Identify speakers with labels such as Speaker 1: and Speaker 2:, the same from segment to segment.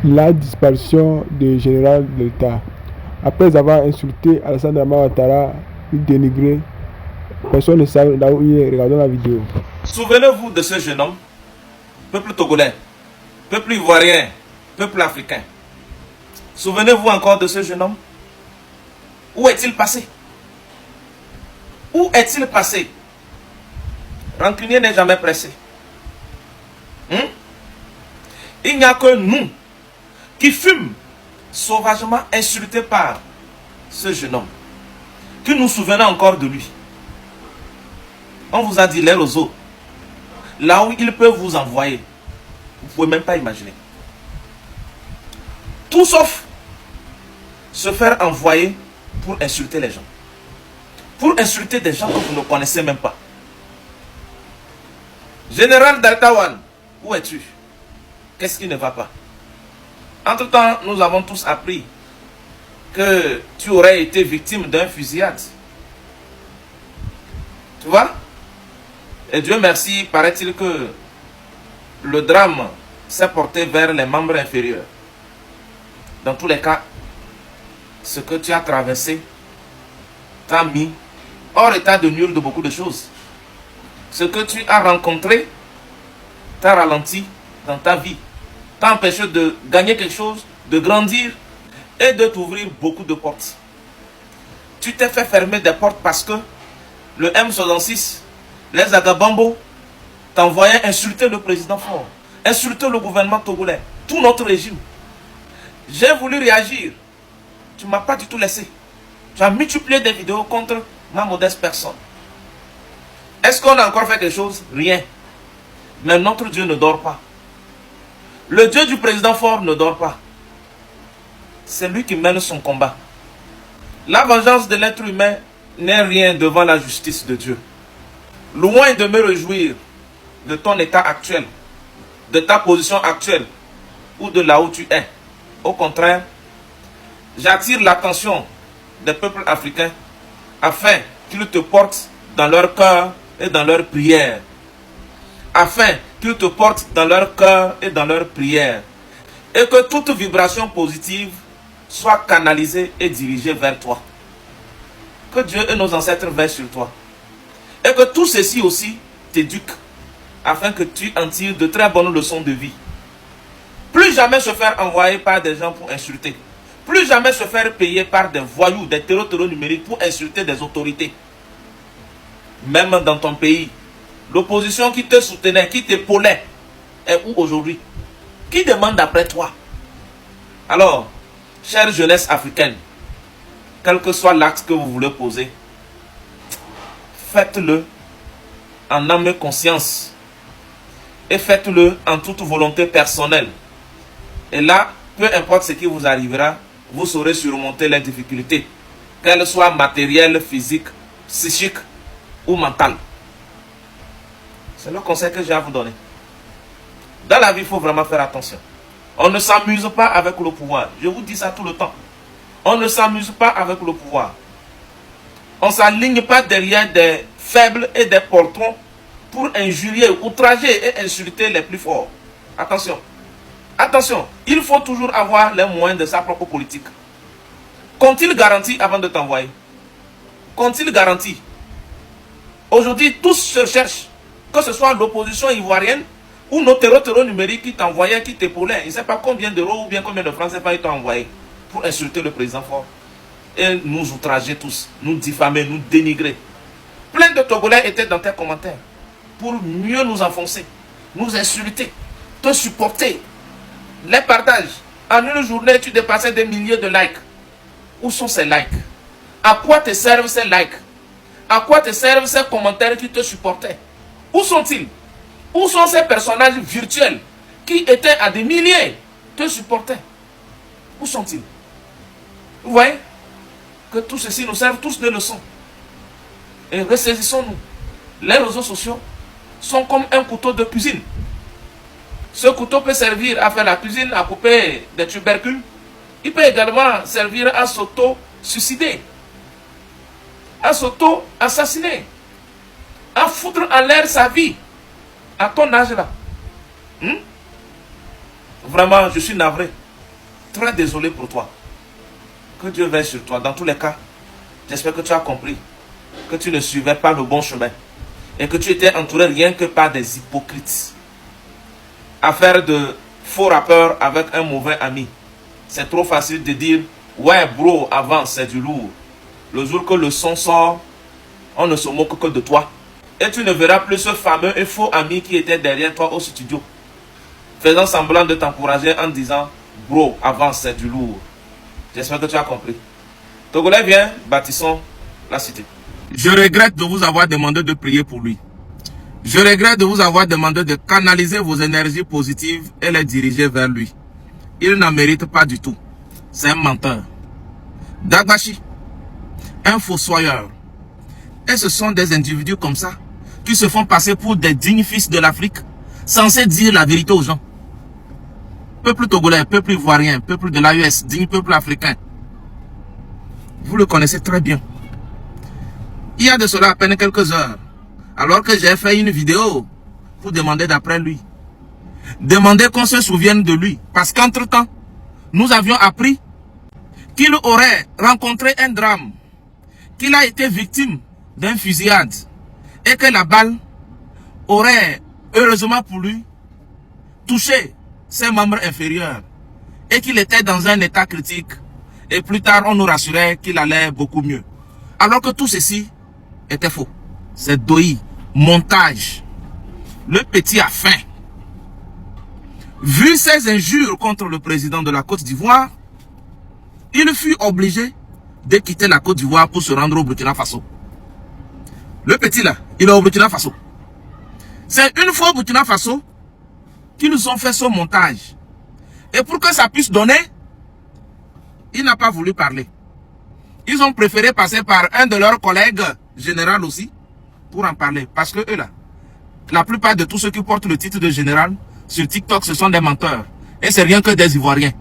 Speaker 1: la disparition du général de l'État. Après avoir insulté Alassane Dramane Ouattara, il dénigré, personne ne savait là où il est, regardons la vidéo.
Speaker 2: Souvenez-vous de ce jeune homme, peuple togolais, peuple ivoirien, peuple africain. Souvenez-vous encore de ce jeune homme. Où est-il passé? Où est-il passé? Rancunier n'est jamais pressé. Il n'y a que nous qui fûmes sauvagement insultés par ce jeune homme, qui nous souvenons encore de lui. On vous a dit les roseaux, là où il peut vous envoyer, vous ne pouvez même pas imaginer. Tout sauf se faire envoyer pour insulter les gens. Pour insulter des gens que vous ne connaissez même pas. Général Daltawan, où es-tu? Qu'est-ce qui ne va pas? Entre-temps, nous avons tous appris que tu aurais été victime d'un fusillade. Tu vois? Et Dieu merci, paraît-il que le drame s'est porté vers les membres inférieurs. Dans tous les cas, ce que tu as traversé t'a mis hors état de nuire de beaucoup de choses. Ce que tu as rencontré t'a ralenti dans ta vie, t'a empêché de gagner quelque chose, de grandir et de t'ouvrir beaucoup de portes. Tu t'es fait fermer des portes parce que le M66, les Agabambo, t'envoyaient insulter le président fort, insulter le gouvernement togolais, tout notre régime. J'ai voulu réagir. Tu ne m'as pas du tout laissé. Tu as multiplié des vidéos contre ma modeste personne. Est-ce qu'on a encore fait quelque chose? Rien. Mais notre Dieu ne dort pas. Le Dieu du président fort ne dort pas. C'est lui qui mène son combat. La vengeance de l'être humain n'est rien devant la justice de Dieu. Loin de me réjouir de ton état actuel, de ta position actuelle ou de là où tu es. Au contraire, j'attire l'attention des peuples africains afin qu'ils te portent dans leur cœur et dans leur prière. Afin qu'ils te portent dans leur cœur et dans leur prière. Et que toute vibration positive soit canalisée et dirigée vers toi. Que Dieu et nos ancêtres veillent sur toi. Et que tout ceci aussi t'éduque afin que tu en tires de très bonnes leçons de vie. Plus jamais se faire envoyer par des gens pour insulter. Plus jamais se faire payer par des voyous, des terreaux numériques pour insulter des autorités. Même dans ton pays, l'opposition qui te soutenait, qui t'épaulait, est où aujourd'hui? Qui demande après toi? Alors, chère jeunesse africaine, quel que soit l'acte que vous voulez poser, faites-le en âme et conscience. Et faites-le en toute volonté personnelle. Et là, peu importe ce qui vous arrivera, vous saurez surmonter les difficultés, qu'elles soient matérielles, physiques, psychiques ou mentales. C'est le conseil que j'ai à vous donner. Dans la vie, il faut vraiment faire attention. On ne s'amuse pas avec le pouvoir. Je vous dis ça tout le temps. On ne s'amuse pas avec le pouvoir. On ne s'aligne pas derrière des faibles et des poltrons pour injurier, outrager et insulter les plus forts. Attention. Attention, il faut toujours avoir les moyens de sa propre politique. Qu'ont-ils garanti avant de t'envoyer? Qu'ont-ils garanti? Aujourd'hui, tous se cherchent, que ce soit l'opposition ivoirienne ou nos terreaux numériques qui t'envoyaient, qui t'épaulaient. Il ne sait pas combien d'euros ou bien combien de francs CFA ils t'ont envoyé pour insulter le président fort. Et nous outrager tous, nous diffamer, nous dénigrer. Plein de Togolais étaient dans tes commentaires pour mieux nous enfoncer, nous insulter, te supporter. Les partages. En une journée, tu dépassais des milliers de likes. Où sont ces likes? À quoi te servent ces likes? À quoi te servent ces commentaires qui te supportaient? Où sont-ils? Où sont ces personnages virtuels qui étaient à des milliers, te supportaient? Où sont-ils? Vous voyez que tout ceci nous serve tous de leçons. Et ressaisissons-nous. Les réseaux sociaux sont comme un couteau de cuisine. Ce couteau peut servir à faire la cuisine, à couper des tubercules. Il peut également servir à s'auto-suicider, à s'auto-assassiner, à foutre en l'air sa vie. À ton âge là. Vraiment, je suis navré. très désolé pour toi. Que Dieu veille sur toi. Dans tous les cas, j'espère que tu as compris que tu ne suivais pas le bon chemin et que tu étais entouré rien que par des hypocrites. À faire de faux rappeurs avec un mauvais ami. C'est trop facile de dire « Ouais bro, avant c'est du lourd. » Le jour que le son sort, on ne se moque que de toi. Et tu ne verras plus ce fameux et faux ami qui était derrière toi au studio, faisant semblant de t'encourager en disant « Bro, avance, c'est du lourd. » J'espère que tu as compris. Togolais, viens, bâtissons la cité. Je regrette de vous avoir demandé de prier pour lui. Je regrette de vous avoir demandé de canaliser vos énergies positives et les diriger vers lui. Il n'en mérite pas du tout. C'est un menteur. Dagbashi, un fossoyeur. Et ce sont des individus comme ça qui se font passer pour des dignes fils de l'Afrique, censés dire la vérité aux gens. Peuple togolais, peuple ivoirien, peuple de l'AES, digne peuple africain. Vous le connaissez très bien. Il y a de cela à peine quelques heures, alors que j'ai fait une vidéo pour demander d'après lui. Demander qu'on se souvienne de lui. Parce qu'entre-temps, nous avions appris qu'il aurait rencontré un drame, qu'il a été victime d'un fusillade et que la balle aurait, heureusement pour lui, touché ses membres inférieurs et qu'il était dans un état critique et plus tard on nous rassurait qu'il allait beaucoup mieux. Alors que tout ceci était faux. C'est doï, montage. Le petit a faim. Vu ses injures contre le président de la Côte d'Ivoire, il fut obligé de quitter la Côte d'Ivoire pour se rendre au Burkina Faso. Le petit là, il est au Burkina Faso. C'est une fois au Burkina Faso qu'ils nous ont fait ce montage. Et pour que ça puisse donner, il n'a pas voulu parler. Ils ont préféré passer par un de leurs collègues, général aussi, pour en parler. Parce que eux là, la plupart de tous ceux qui portent le titre de général sur TikTok, ce sont des menteurs. Et c'est rien que des Ivoiriens.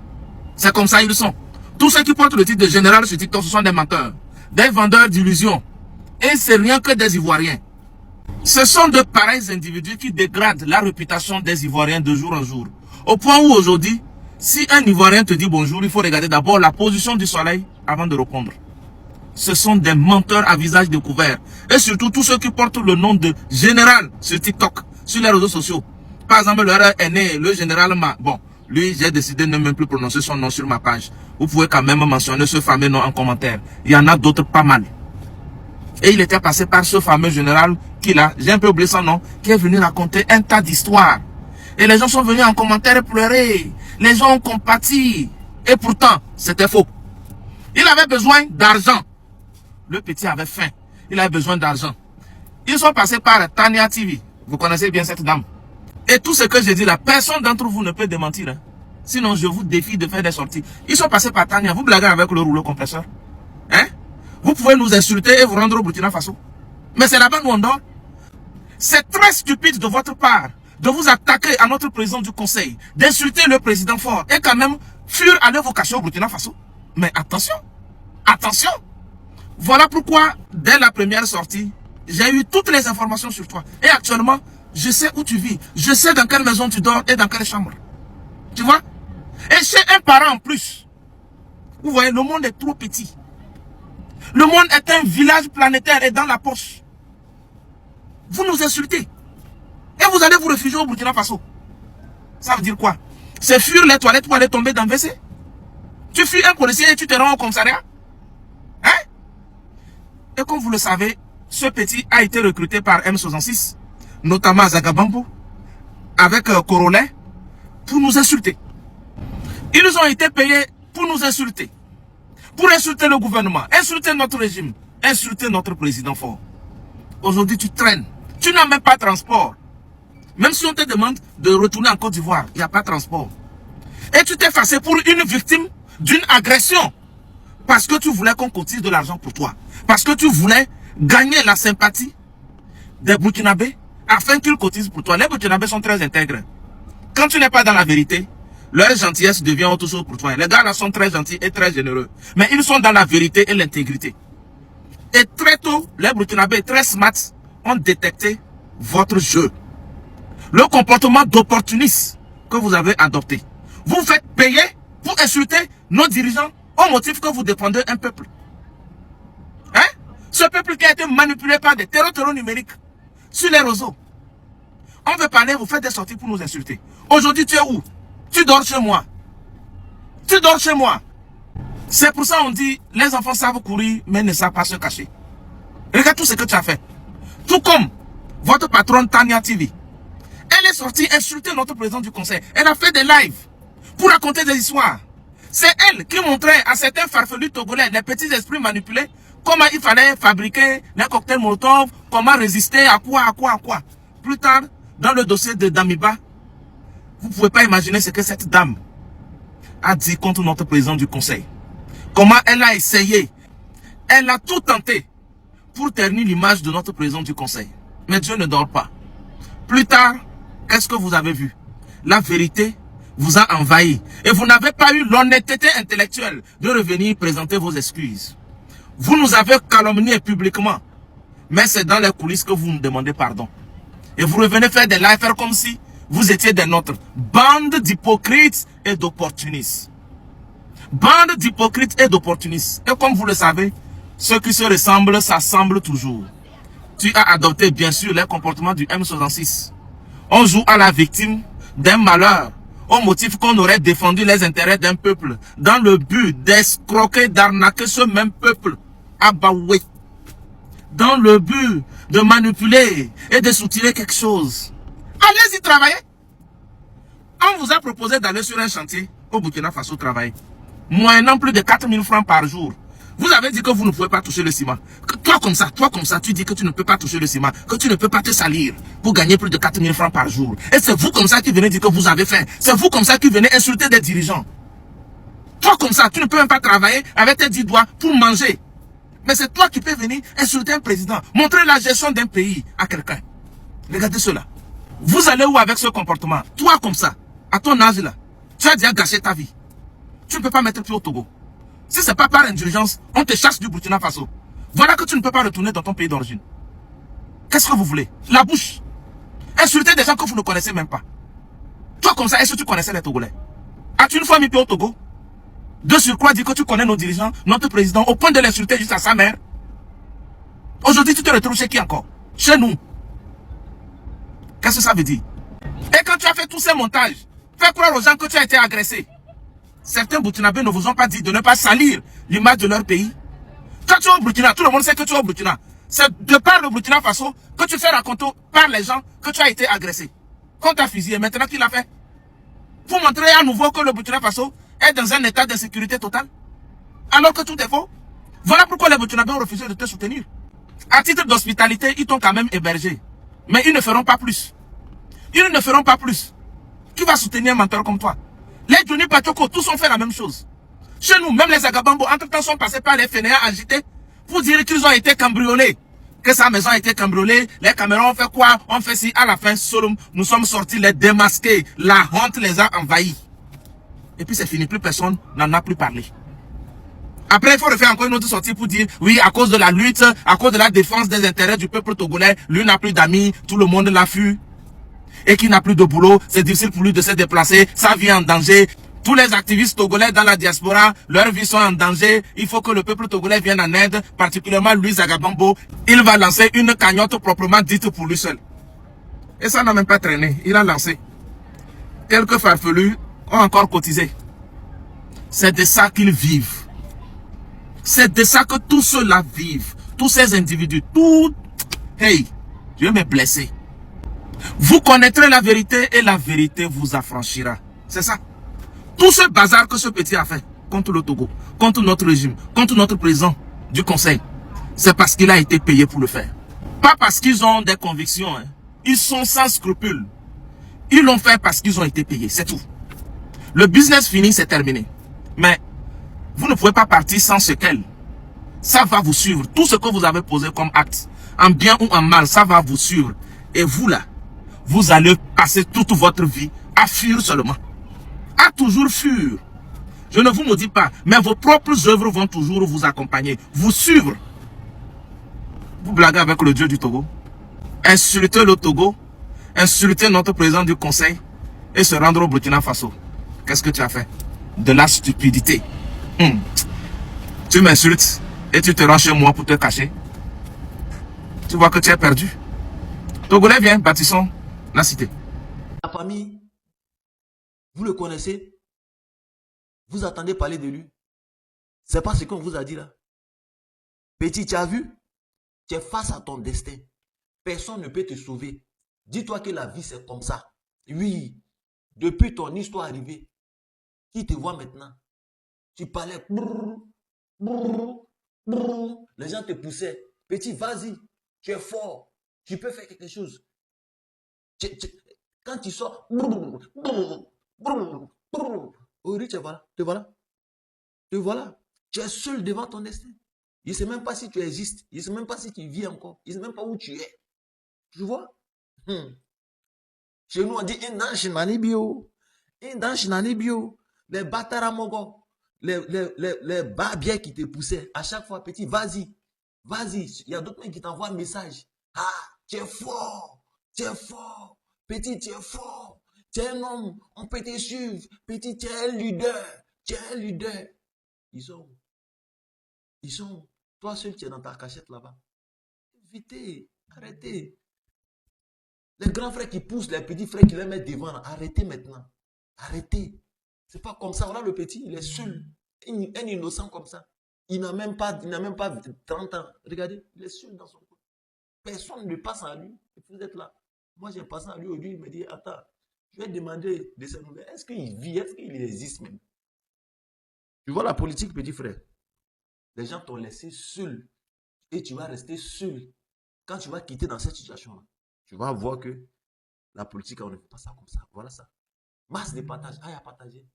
Speaker 2: C'est comme ça ils sont. Tous ceux qui portent le titre de général sur TikTok, ce sont des menteurs. Des vendeurs d'illusions. Et c'est rien que des Ivoiriens. Ce sont de pareils individus qui dégradent la réputation des Ivoiriens de jour en jour. Au point où aujourd'hui, si un Ivoirien te dit bonjour, il faut regarder d'abord la position du soleil avant de répondre. Ce sont des menteurs à visage découvert. Et surtout tous ceux qui portent le nom de général sur TikTok, sur les réseaux sociaux. Par exemple, leur aîné, le général Ma. Bon, lui, j'ai décidé de ne même plus prononcer son nom sur ma page. Vous pouvez quand même mentionner ce fameux nom en commentaire. Il y en a d'autres pas mal. Et il était passé par ce fameux général qui là, j'ai un peu oublié son nom, qui est venu raconter un tas d'histoires. Et les gens sont venus en commentaire pleurer. Les gens ont compati. Et pourtant, c'était faux. Il avait besoin d'argent. Le petit avait faim. Il avait besoin d'argent. Ils sont passés par Tania TV. Vous connaissez bien cette dame. Et tout ce que j'ai dit là, personne d'entre vous ne peut démentir. Hein. Sinon, je vous défie de faire des sorties. Ils sont passés par Tania. Vous blaguez avec le rouleau compresseur. Hein? Vous pouvez nous insulter et vous rendre au Burkina Faso. Mais c'est là-bas où on dort. C'est très stupide de votre part de vous attaquer à notre président du conseil, d'insulter le président fort et quand même fuir à leur vocation au Burkina Faso. Mais attention, attention. Voilà pourquoi, dès la première sortie, j'ai eu toutes les informations sur toi. Et actuellement, je sais où tu vis. Je sais dans quelle maison tu dors et dans quelle chambre. Tu vois? Et chez un parent en plus. Vous voyez, le monde est trop petit. Le monde est un village planétaire et dans la poche. Vous nous insultez. Et vous allez vous réfugier au Burkina Faso. Ça veut dire quoi? C'est fuir les toilettes pour aller tomber dans le WC. Tu fuis un policier et tu te rends au commissariat. Hein? Et comme vous le savez, ce petit a été recruté par M66, notamment à Zagabambo, avec Corolet, pour nous insulter. Ils ont été payés pour nous insulter. Pour insulter le gouvernement, insulter notre régime, insulter notre président fort. Aujourd'hui, tu traînes. Tu n'as même pas de transport. Même si on te demande de retourner en Côte d'Ivoire, il n'y a pas de transport. Et tu t'es effacé pour une victime d'une agression. Parce que tu voulais qu'on cotise de l'argent pour toi. Parce que tu voulais gagner la sympathie des Burkinabés afin qu'ils cotisent pour toi. Les Burkinabés sont très intègres. Quand tu n'es pas dans la vérité, leur gentillesse devient autre chose pour toi. Les gars là sont très gentils et très généreux. Mais ils sont dans la vérité et l'intégrité. Et très tôt, les Burkinabés très smart ont détecté votre jeu. Le comportement d'opportuniste que vous avez adopté. Vous faites payer pour insultez nos dirigeants au motif que vous défendez un peuple. Hein? Ce peuple qui a été manipulé par des terreurs numériques sur les réseaux. On veut parler, vous faites des sorties pour nous insulter. Aujourd'hui, tu es où? Tu dors chez moi. Tu dors chez moi. C'est pour ça qu'on dit, les enfants savent courir, mais ne savent pas se cacher. Regarde tout ce que tu as fait. Tout comme votre patronne Tania TV. Elle est sortie insulter notre président du conseil. Elle a fait des lives pour raconter des histoires. C'est elle qui montrait à certains farfelus togolais, des petits esprits manipulés, comment il fallait fabriquer les cocktails Molotov, comment résister à quoi. Plus tard, dans le dossier de Damiba, vous ne pouvez pas imaginer ce que cette dame a dit contre notre président du conseil. Comment elle a essayé, elle a tout tenté pour ternir l'image de notre président du conseil. Mais Dieu ne dort pas. Plus tard, qu'est-ce que vous avez vu? La vérité vous a envahi. Et vous n'avez pas eu l'honnêteté intellectuelle de revenir présenter vos excuses. Vous nous avez calomniés publiquement. Mais c'est dans les coulisses que vous nous demandez pardon. Et vous revenez faire des lives, faire comme si vous étiez des nôtres. Bande d'hypocrites et d'opportunistes. Bande d'hypocrites et d'opportunistes. Et comme vous le savez, ceux qui se ressemblent s'assemblent toujours. Tu as adopté bien sûr les comportements du M66. On joue à la victime d'un malheur au motif qu'on aurait défendu les intérêts d'un peuple dans le but d'escroquer, d'arnaquer ce même peuple à Baoué. Dans le but de manipuler et de soutirer quelque chose. Allez-y travailler. On vous a proposé d'aller sur un chantier au Burkina Faso travailler. Moyennant plus de 4 000 francs par jour. Vous avez dit que vous ne pouvez pas toucher le ciment. Toi comme ça, tu dis que tu ne peux pas toucher le ciment, que tu ne peux pas te salir pour gagner plus de 4 000 francs par jour. Et c'est vous comme ça qui venez dire que vous avez faim. C'est vous comme ça qui venez insulter des dirigeants. Toi comme ça, tu ne peux même pas travailler avec tes 10 doigts pour manger. Mais c'est toi qui peux venir insulter un président, montrer la gestion d'un pays à quelqu'un. Regardez cela. Vous allez où avec ce comportement? Toi comme ça, à ton âge là, tu as déjà gâché ta vie. Tu ne peux pas mettre pied au Togo. Si ce n'est pas par indulgence, on te chasse du Burkina Faso. Voilà que tu ne peux pas retourner dans ton pays d'origine. Qu'est-ce que vous voulez? La bouche. Insulter des gens que vous ne connaissez même pas. Toi comme ça, est-ce que tu connaissais les Togolais? As-tu une fois mis pied au Togo? De surcroît, dis que tu connais nos dirigeants, notre président, au point de l'insulter juste à sa mère. Aujourd'hui, tu te retrouves chez qui encore? Chez nous. Qu'est-ce que ça veut dire? Et quand tu as fait tous ces montages, fais croire aux gens que tu as été agressé. Certains Burkinabés ne vous ont pas dit de ne pas salir l'image de leur pays. Quand tu es au Burkina, tout le monde sait que tu es au Burkina. C'est de par le Burkina Faso que tu fais raconter par les gens que tu as été agressé. Qu'on t'a fusillé, maintenant qu'il l'a fait. Pour montrer à nouveau que le Burkina Faso est dans un état d'insécurité totale. Alors que tout est faux. Voilà pourquoi les Burkinabés ont refusé de te soutenir. À titre d'hospitalité, ils t'ont quand même hébergé. Mais ils ne feront pas plus. Ils ne feront pas plus. Qui va soutenir un menteur comme toi? Les Johnny Pachoko, tous ont fait la même chose. Chez nous, même les Agabambo, entre-temps, sont passés par les fainéants agités pour dire qu'ils ont été cambriolés. Que sa maison a été cambriolée, les caméras ont fait quoi? On fait ci, à la fin, nous sommes sortis les démasquer. La honte les a envahis. Et puis c'est fini, plus personne n'en a plus parlé. Après, il faut refaire encore une autre sortie pour dire, oui, à cause de la lutte, à cause de la défense des intérêts du peuple togolais, lui n'a plus d'amis, tout le monde l'a fui. Et qui n'a plus de boulot, c'est difficile pour lui de se déplacer, sa vie est en danger. Tous les activistes togolais dans la diaspora, leur vie sont en danger. Il faut que le peuple togolais vienne en aide, particulièrement Louis Agabambo. Il va lancer une cagnotte proprement dite pour lui seul. Et ça n'a même pas traîné, il a lancé. Quelques farfelus ont encore cotisé. C'est de ça qu'ils vivent. C'est de ça que tous ceux-là vivent. Tous ces individus, tout... Hey, Dieu m'est blessé. Vous connaîtrez la vérité et la vérité vous affranchira. C'est ça. Tout ce bazar que ce petit a fait contre le Togo, contre notre régime, contre notre président du conseil, c'est parce qu'il a été payé pour le faire. Pas parce qu'ils ont des convictions. Hein. Ils sont sans scrupules. Ils l'ont fait parce qu'ils ont été payés. C'est tout. Le business fini, c'est terminé. Mais vous ne pouvez pas partir sans séquelles. Ça va vous suivre. Tout ce que vous avez posé comme acte, en bien ou en mal, ça va vous suivre. Et vous là, vous allez passer toute votre vie à fuir seulement. À toujours fuir. Je ne vous maudis pas, mais vos propres œuvres vont toujours vous accompagner, vous suivre. Vous blaguez avec le Dieu du Togo. Insulter le Togo, insulter notre président du conseil et se rendre au Burkina Faso. Qu'est-ce que tu as fait? de la stupidité. Tu m'insultes et tu te rends chez moi pour te cacher. Tu vois que tu es perdu. Togolais, viens, bâtissons la cité.
Speaker 3: La famille, vous le connaissez, vous attendez parler de lui. C'est pas ce qu'on vous a dit là. Petit, tu as vu? Tu es face à ton destin. Personne ne peut te sauver. Dis-toi que la vie c'est comme ça. Oui, depuis ton histoire arrivée, qui te voit maintenant? Tu parlais, brrr, brrr, brrr. Les gens te poussaient. Petit, vas-y, tu es fort, tu peux faire quelque chose. Quand tu sors, brrr, brrr, brrr, brrr. Aujourd'hui, te voilà, te voilà, te voilà. Tu es seul devant ton destin. Il ne sait même pas si tu existes. Il ne sait même pas si tu vis encore. Il ne sait même pas où tu es. Tu vois? Chez nous, on dit un dans Chinani bio. Un dans Chinani bio. Les bataramogo. Les barbiers qui te poussaient. À chaque fois, petit, vas-y. Vas-y. Il y a d'autres mecs qui t'envoient un message. Ah, tu es fort. Tu es fort. Petit, tu es fort. Tu es un homme. On peut te suivre. Petit, tu es un leader. Tu es un leader. Ils sont. Toi seul, tu es dans ta cachette là-bas. Évitez. Arrêtez. Les grands frères qui poussent les petits frères qui les mettent devant. Arrêtez maintenant. Arrêtez. C'est pas comme ça. Voilà le petit, il est seul. Un innocent comme ça. Il n'a même pas 30 ans. Regardez, il est seul dans son coin. Personne ne passe à lui. Et vous êtes là. Moi, j'ai passé à lui aujourd'hui. Il me dit, attends, je vais demander de ses nouvelles. Est-ce qu'il vit? Est-ce qu'il existe même? Tu vois la politique, petit frère? Les gens t'ont laissé seul. Et tu vas rester seul. Quand tu vas quitter dans cette situation-là, tu vas voir que la politique, on ne fait pas ça comme ça. Voilà ça. Masse de partage. Ah, il y a partagé.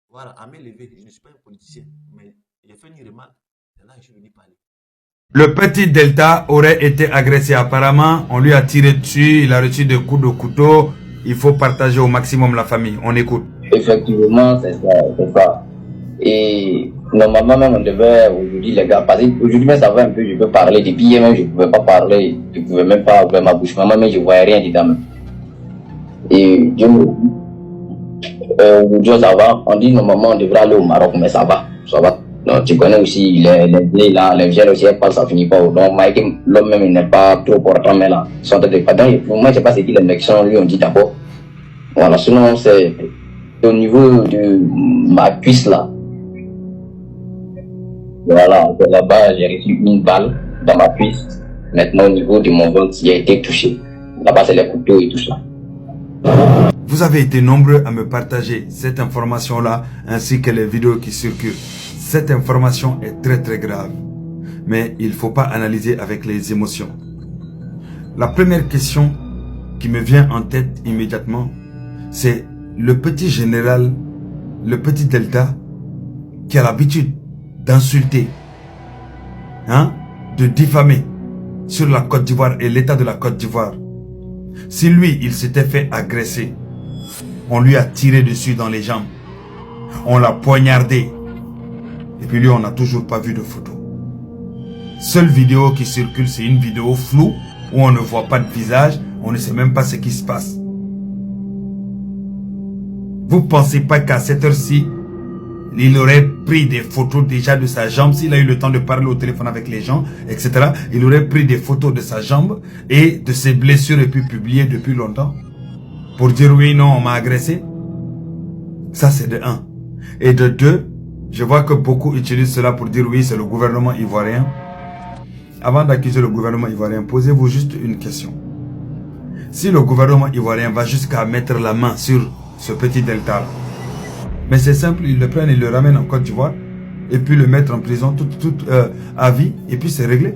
Speaker 3: Voilà, à main levée. Je ne suis pas un politicien, mais j'ai fait une remarque. C'est là que je suis venu parler.
Speaker 4: Le petit Delta aurait été agressé apparemment. On lui a tiré dessus. Il a reçu des coups de couteau. Il faut partager au maximum la famille. On écoute.
Speaker 5: Effectivement, c'est ça. Et normalement, même on devait aujourd'hui, les gars, parce qu'aujourd'hui, même ça va un peu, je peux parler. Depuis hier, même, je ne pouvais pas parler. Je ne pouvais même pas ouvrir ma bouche. Maman, mais je ne voyais rien dedans. Même. Et Dieu me aujourd'hui, ça va. On dit normalement, on devrait aller au Maroc, mais ça va. Ça va. Donc, tu connais aussi les là, les vieux aussi, ça finit pas. Donc, l'homme même, il n'est pas trop important, mais là, ils sont de donc, pour moi, je ne sais pas c'est qui les mecs sont, lui, on dit d'abord. Voilà, sinon, c'est au niveau de ma cuisse là. Voilà, là-bas, j'ai reçu une balle dans ma cuisse. Maintenant, au niveau de mon ventre, il a été touché. Là-bas, c'est les couteaux et tout ça.
Speaker 4: Vous avez été nombreux à me partager cette information-là, ainsi que les vidéos qui circulent. Cette information est très très grave. Mais il ne faut pas analyser avec les émotions. La première question qui me vient en tête immédiatement, c'est le petit général, le petit Delta, qui a l'habitude d'insulter, de diffamer sur la Côte d'Ivoire et l'état de la Côte d'Ivoire. Si lui, il s'était fait agresser, on lui a tiré dessus dans les jambes, on l'a poignardé, et puis lui, on n'a toujours pas vu de photo. Seule vidéo qui circule, c'est une vidéo floue, où on ne voit pas de visage, on ne sait même pas ce qui se passe. Vous pensez pas qu'à cette heure-ci, il aurait pris des photos déjà de sa jambe, s'il a eu le temps de parler au téléphone avec les gens, etc. Il aurait pris des photos de sa jambe et de ses blessures et puis publié depuis longtemps. Pour dire oui, non, on m'a agressé. Ça, c'est de 1. Et de 2, je vois que beaucoup utilisent cela pour dire oui, c'est le gouvernement ivoirien. Avant d'accuser le gouvernement ivoirien, posez-vous juste une question. Si le gouvernement ivoirien va jusqu'à mettre la main sur ce petit Delta là, mais c'est simple, ils le prennent, ils le ramènent en Côte d'Ivoire et puis le mettre en prison à vie et puis c'est réglé.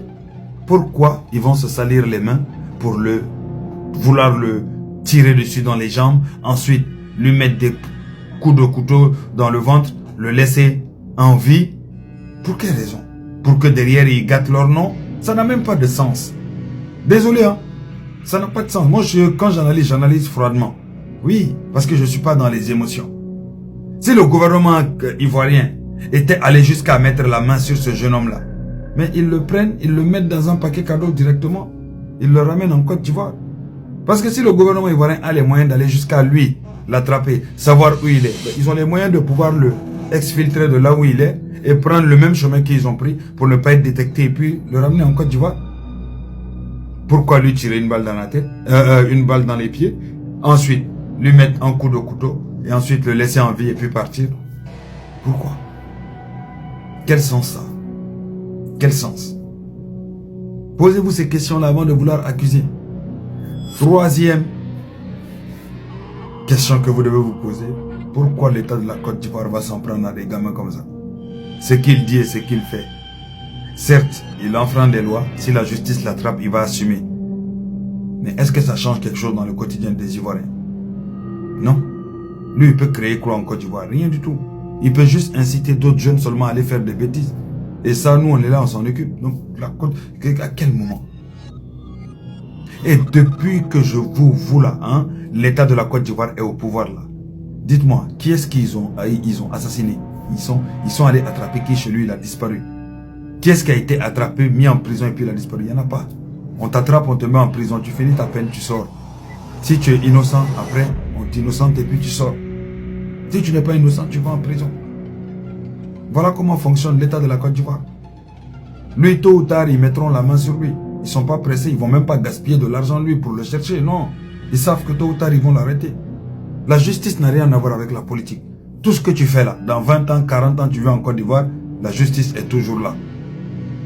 Speaker 4: Pourquoi ils vont se salir les mains pour vouloir le tirer dessus dans les jambes, ensuite lui mettre des coups de couteau dans le ventre, le laisser en vie? Pour quelle raison? Pour que derrière ils gâtent leur nom? Ça n'a même pas de sens. Désolé, ça n'a pas de sens. Moi, quand j'analyse froidement. Oui, parce que je ne suis pas dans les émotions. Si le gouvernement ivoirien était allé jusqu'à mettre la main sur ce jeune homme-là, mais ils le prennent, ils le mettent dans un paquet cadeau directement, ils le ramènent en Côte d'Ivoire. Parce que si le gouvernement ivoirien a les moyens d'aller jusqu'à lui, l'attraper, savoir où il est, ils ont les moyens de pouvoir exfiltrer de là où il est et prendre le même chemin qu'ils ont pris pour ne pas être détecté et puis le ramener en Côte d'Ivoire. Pourquoi lui tirer une balle dans la tête, une balle dans les pieds, ensuite lui mettre un coup de couteau et ensuite le laisser en vie et puis partir? Pourquoi? Quel sens ça? Quel sens? Posez-vous ces questions-là avant de vouloir accuser. Troisième question que vous devez vous poser. Pourquoi l'État de la Côte d'Ivoire va s'en prendre à des gamins comme ça? Ce qu'il dit et ce qu'il fait. Certes, il enfreint des lois. Si la justice l'attrape, il va assumer. Mais est-ce que ça change quelque chose dans le quotidien des Ivoiriens? Non. Lui, il peut créer quoi en Côte d'Ivoire? Rien du tout. Il peut juste inciter d'autres jeunes seulement à aller faire des bêtises. Et ça, nous, on est là, on s'en occupe. Donc, la Côte, à quel moment? Et depuis que je vous là, hein, l'État de la Côte d'Ivoire est au pouvoir là. Dites-moi, qui est-ce qu'ils ont assassiné? Ils sont allés attraper qui chez lui, il a disparu. Qui est-ce qui a été attrapé, mis en prison et puis il a disparu? Il n'y en a pas. On t'attrape, on te met en prison, tu finis ta peine, tu sors. Si tu es innocent, après, on t'innocente et puis tu sors. Si tu n'es pas innocent, tu vas en prison. Voilà comment fonctionne l'État de la Côte d'Ivoire. Lui, tôt ou tard, ils mettront la main sur lui. Ils ne sont pas pressés, ils ne vont même pas gaspiller de l'argent lui pour le chercher, non. Ils savent que tôt ou tard, ils vont l'arrêter. La justice n'a rien à voir avec la politique. Tout ce que tu fais là, dans 20 ans, 40 ans, tu viens en Côte d'Ivoire, la justice est toujours là.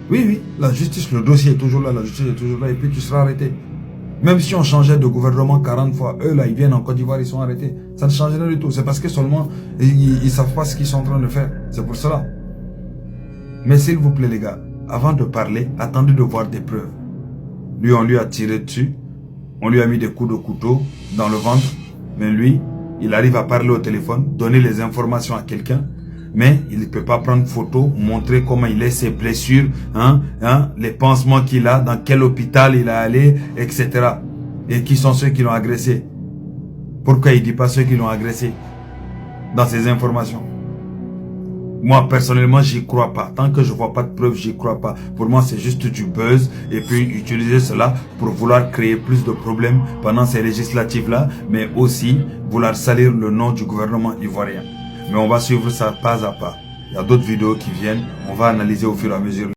Speaker 4: Oui, oui, la justice, le dossier est toujours là, la justice est toujours là, et puis tu seras arrêté. Même si on changeait de gouvernement 40 fois, eux là, ils viennent en Côte d'Ivoire, ils sont arrêtés. Ça ne change rien du tout. C'est parce que seulement, ils ne savent pas ce qu'ils sont en train de faire. C'est pour cela. Mais s'il vous plaît les gars, avant de parler, attendez de voir des preuves. Lui, on lui a tiré dessus, on lui a mis des coups de couteau dans le ventre, mais lui, il arrive à parler au téléphone, donner les informations à quelqu'un, mais il ne peut pas prendre photo, montrer comment il est, ses blessures, les pansements qu'il a, dans quel hôpital il est allé, etc. Et qui sont ceux qui l'ont agressé. Pourquoi il ne dit pas ceux qui l'ont agressé dans ces informations? Moi, personnellement, j'y crois pas. Tant que je vois pas de preuves, j'y crois pas. Pour moi, c'est juste du buzz. Et puis, utiliser cela pour vouloir créer plus de problèmes pendant ces législatives-là. Mais aussi, vouloir salir le nom du gouvernement ivoirien. Mais on va suivre ça pas à pas. Il y a d'autres vidéos qui viennent. On va analyser au fur et à mesure.